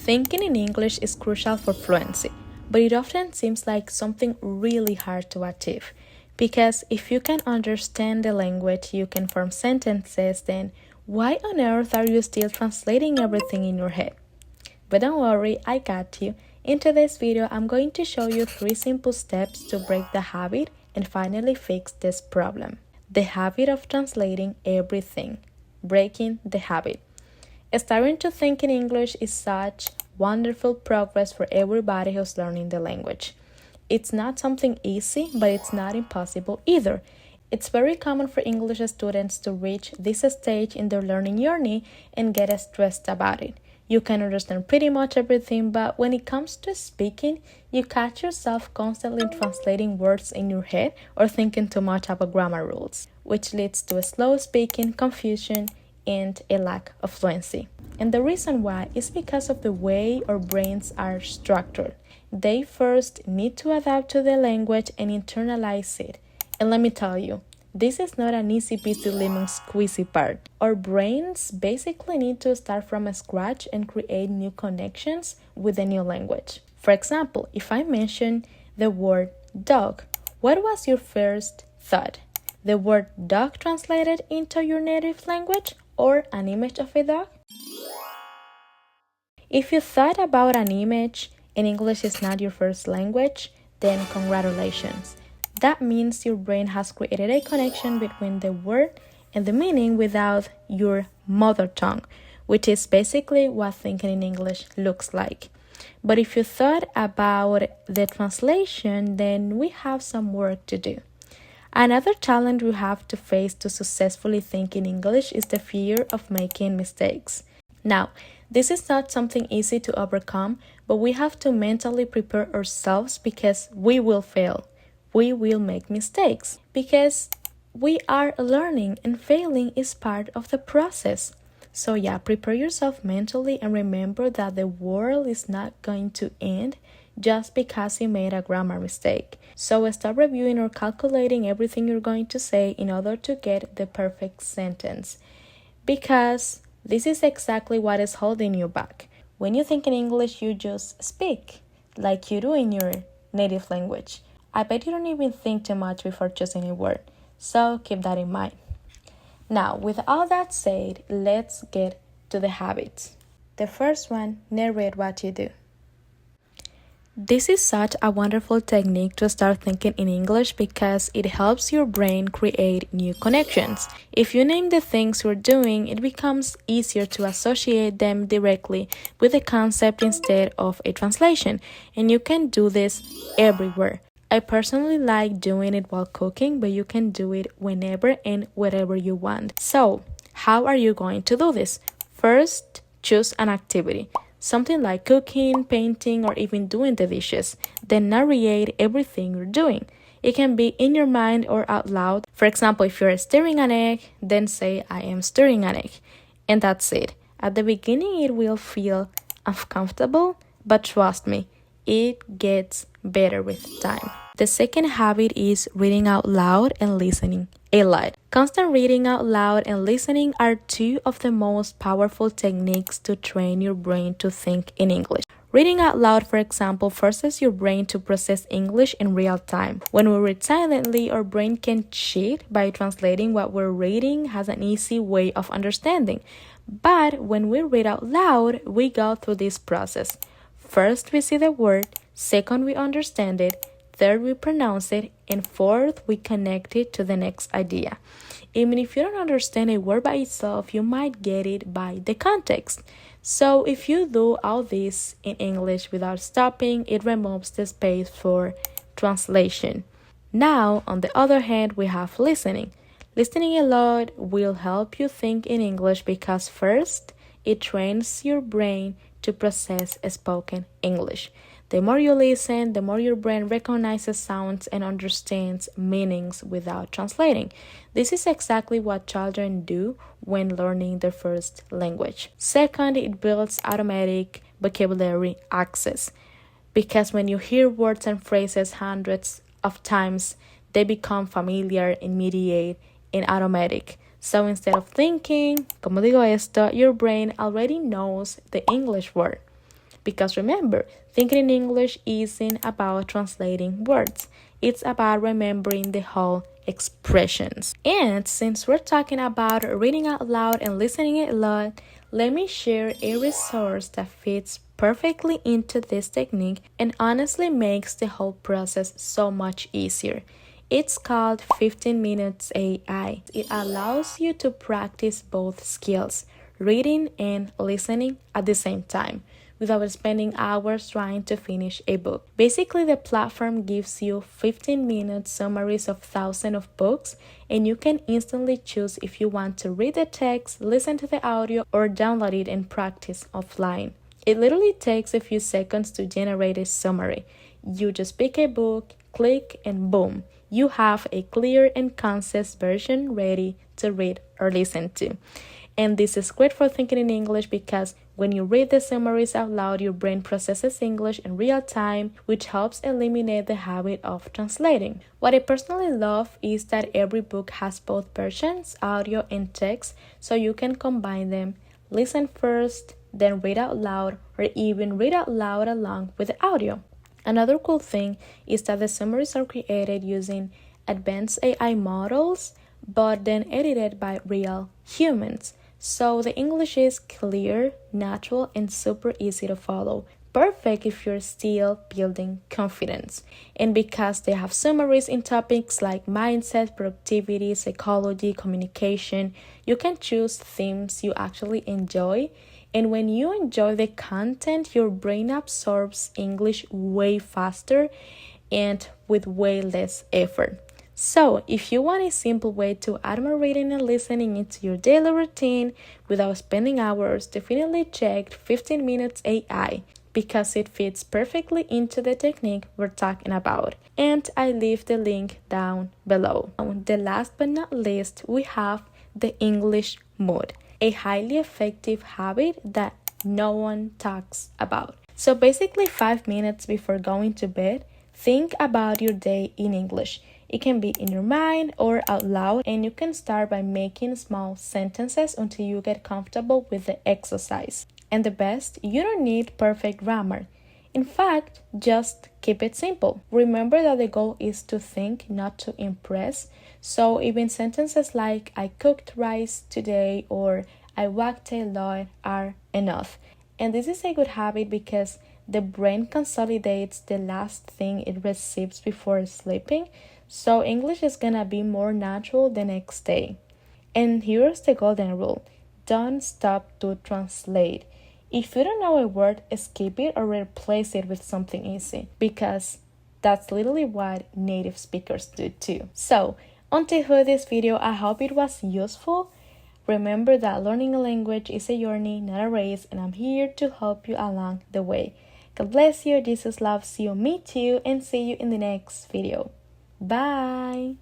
Thinking in English is crucial for fluency, but it often seems like something really hard to achieve. Because if you can understand the language, you can form sentences, then why on earth are you still translating everything in your head? But don't worry, I got you. In today's video, I'm going to show you 3 simple steps to break the habit and finally fix this problem. The habit of translating everything. Breaking the habit. Starting to think in English is such wonderful progress for everybody who's learning the language. It's not something easy, but it's not impossible either. It's very common for English students to reach this stage in their learning journey and get stressed about it. You can understand pretty much everything, but when it comes to speaking, you catch yourself constantly translating words in your head or thinking too much about grammar rules, which leads to a slow speaking, confusion, and a lack of fluency. And the reason why is because of the way our brains are structured. They first need to adapt to the language and internalize it. And let me tell you, this is not an easy peasy lemon squeezy part. Our brains basically need to start from scratch and create new connections with the new language. For example, if I mention the word dog, what was your first thought? The word dog translated into your native language or an image of a dog? If you thought about an image and English is not your first language, then congratulations. That means your brain has created a connection between the word and the meaning without your mother tongue, which is basically what thinking in English looks like. But if you thought about the translation, then we have some work to do. Another challenge we have to face to successfully think in English is the fear of making mistakes. Now, this is not something easy to overcome, but we have to mentally prepare ourselves because we will fail. We will make mistakes because we are learning and failing is part of the process. So yeah, prepare yourself mentally and remember that the world is not going to end just because you made a grammar mistake. So start reviewing or calculating everything you're going to say in order to get the perfect sentence. Because this is exactly what is holding you back. When you think in English, you just speak like you do in your native language. I bet you don't even think too much before choosing a word. So keep that in mind. Now, with all that said, let's get to the habits. The first one, narrate what you do. This is such a wonderful technique to start thinking in English because it helps your brain create new connections. If you name the things you're doing, it becomes easier to associate them directly with the concept instead of a translation, and you can do this everywhere. I personally like doing it while cooking, but you can do it whenever and wherever you want. So, how are you going to do this? First, choose an activity. Something like cooking, painting, or even doing the dishes. Then narrate everything you're doing. It can be in your mind or out loud. For example, if you're stirring an egg, then say, I am stirring an egg. And that's it. At the beginning, it will feel uncomfortable, but trust me, it gets better with time. The second habit is reading out loud and listening a lot. Constant reading out loud and listening are 2 of the most powerful techniques to train your brain to think in English. Reading out loud, for example, forces your brain to process English in real time. When we read silently, our brain can cheat by translating what we're reading has an easy way of understanding. But when we read out loud, we go through this process. First, we see the word. Second, we understand it. Third, we pronounce it. And fourth, we connect it to the next idea. Even if you don't understand a word by itself, you might get it by the context. So if you do all this in English without stopping, it removes the space for translation. Now, on the other hand, we have listening. Listening a lot will help you think in English because first, it trains your brain to process spoken English. The more you listen, the more your brain recognizes sounds and understands meanings without translating. This is exactly what children do when learning their first language. Second, it builds automatic vocabulary access. Because when you hear words and phrases hundreds of times, they become familiar, immediate, and automatic. So instead of thinking, como digo esto, your brain already knows the English word. Because remember, thinking in English isn't about translating words. It's about remembering the whole expressions. And since we're talking about reading out loud and listening a lot, let me share a resource that fits perfectly into this technique and honestly makes the whole process so much easier. It's called 15 Minutes AI. It allows you to practice both skills, reading and listening at the same time, without spending hours trying to finish a book. Basically, the platform gives you 15-minute summaries of thousands of books, and you can instantly choose if you want to read the text, listen to the audio, or download it and practice offline. It literally takes a few seconds to generate a summary. You just pick a book, click, and boom, you have a clear and concise version ready to read or listen to. And this is great for thinking in English because when you read the summaries out loud, your brain processes English in real time, which helps eliminate the habit of translating. What I personally love is that every book has both versions, audio and text, so you can combine them, listen first, then read out loud, or even read out loud along with the audio. Another cool thing is that the summaries are created using advanced AI models, but then edited by real humans. So the English is clear, natural, and super easy to follow. Perfect if you're still building confidence. And because they have summaries in topics like mindset, productivity, psychology, communication, you can choose themes you actually enjoy. And when you enjoy the content, your brain absorbs English way faster and with way less effort. So, if you want a simple way to add more reading and listening into your daily routine without spending hours, definitely check 15 Minutes AI because it fits perfectly into the technique we're talking about. And I leave the link down below. The last but not least, we have the English mood, a highly effective habit that no one talks about. So basically 5 minutes before going to bed, think about your day in English. It can be in your mind or out loud, and you can start by making small sentences until you get comfortable with the exercise. And the best, you don't need perfect grammar. In fact, just keep it simple. Remember that the goal is to think, not to impress. So even sentences like I cooked rice today or I walked a lot are enough. And this is a good habit because the brain consolidates the last thing it receives before sleeping. So English is gonna be more natural the next day. And here's the golden rule. Don't stop to translate. If you don't know a word, skip it or replace it with something easy because that's literally what native speakers do too. So, until this video, I hope it was useful. Remember that learning a language is a journey, not a race, and I'm here to help you along the way. God bless you, Jesus loves you, me too, and see you in the next video. Bye!